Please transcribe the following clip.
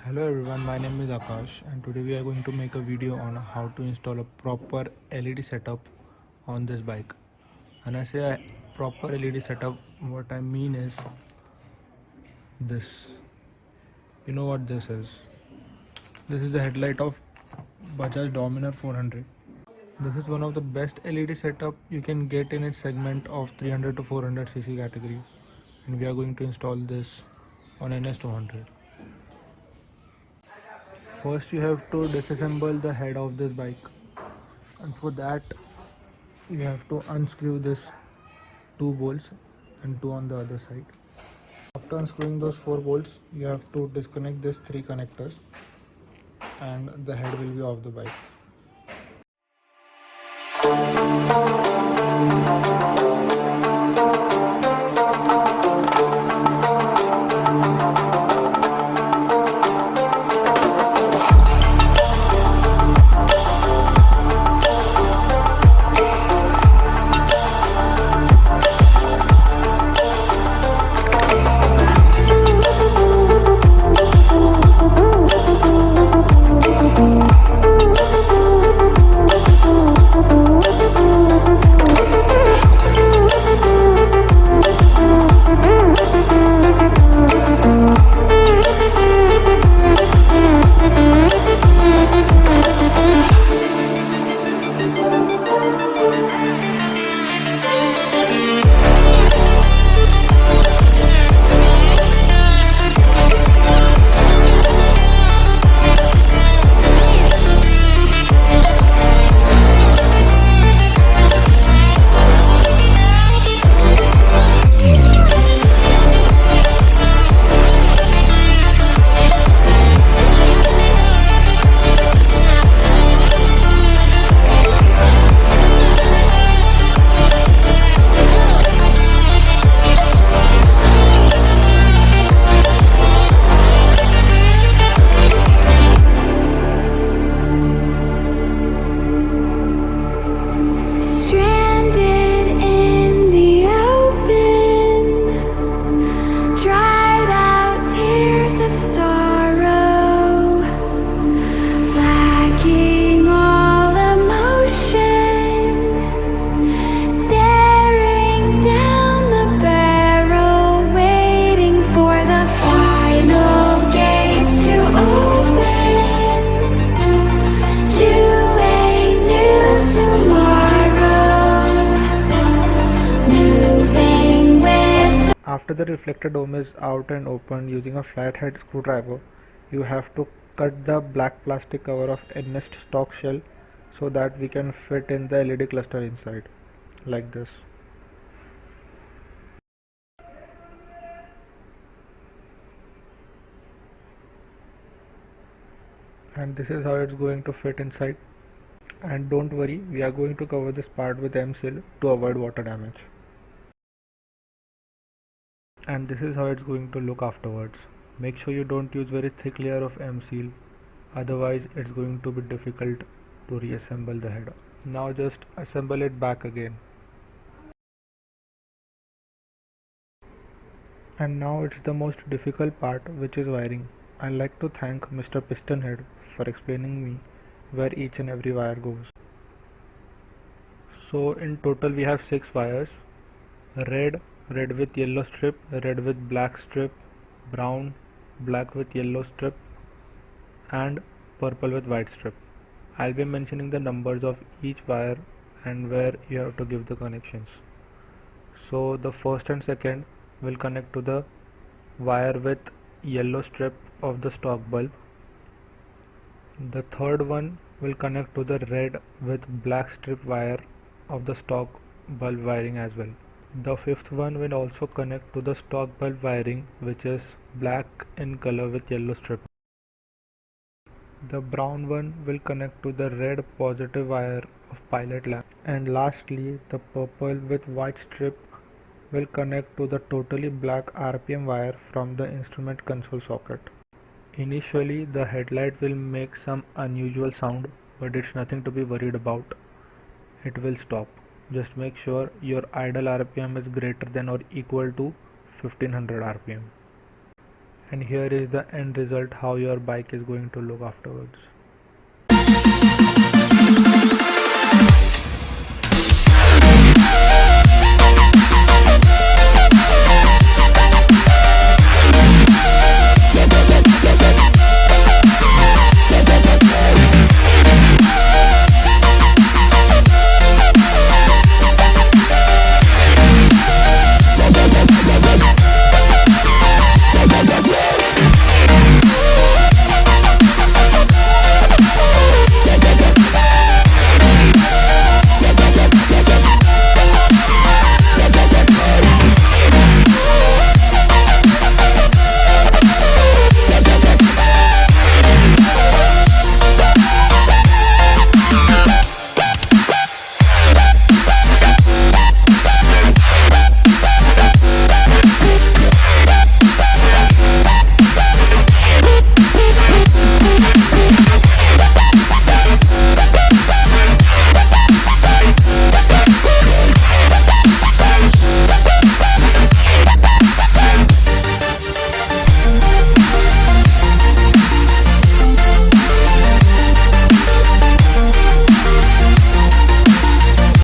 Hello everyone, my name is Akash and today we are going to make a video on how to install a proper LED setup on this bike. When I say a proper LED setup, what I mean is this. You know what this is? This is the headlight of Bajaj Dominar 400. This is one of the best LED setup you can get in its segment of 300 to 400cc category, and we are going to install this on NS200. First you have to disassemble the head of this bike, and for that you have to unscrew this two bolts and two on the other side. After unscrewing those four bolts, you have to disconnect these three connectors and the head will be off the bike. Stranded in the open, dried out tears of sorrow, lacking all emotion, staring down the barrel, waiting for the final gates to open to a new tomorrow, moving with. After the reflector dome is out and open using a flathead screwdriver, you have to cut the black plastic cover of Nest stock shell so that we can fit in the LED cluster inside, like this. And this is how it's going to fit inside. And don't worry, we are going to cover this part with M-Seal to avoid water damage. And this is how it's going to look afterwards. Make sure you don't use very thick layer of M-Seal, otherwise it's going to be difficult to reassemble the head. Now just assemble it back again. And now it's the most difficult part, which is wiring. I'd like to thank Mr. Pistonhead for explaining me where each and every wire goes. So in total we have 6 wires: red with yellow strip, red with black strip, brown, black with yellow strip, and purple with white strip. I'll be mentioning the numbers of each wire and where you have to give the connections. So the first and second will connect to the wire with yellow strip of the stock bulb. The third one will connect to the red with black strip wire of the stock bulb wiring as well. The fifth one will also connect to the stock bulb wiring, which is black in color with yellow strip. The brown one will connect to the red positive wire of pilot lamp. And lastly, the purple with white strip will connect to the totally black RPM wire from the instrument console socket. Initially, the headlight will make some unusual sound, but it's nothing to be worried about. It will stop. Just make sure your idle RPM is greater than or equal to 1500 RPM. and here is the end result, how your bike is going to look afterwards.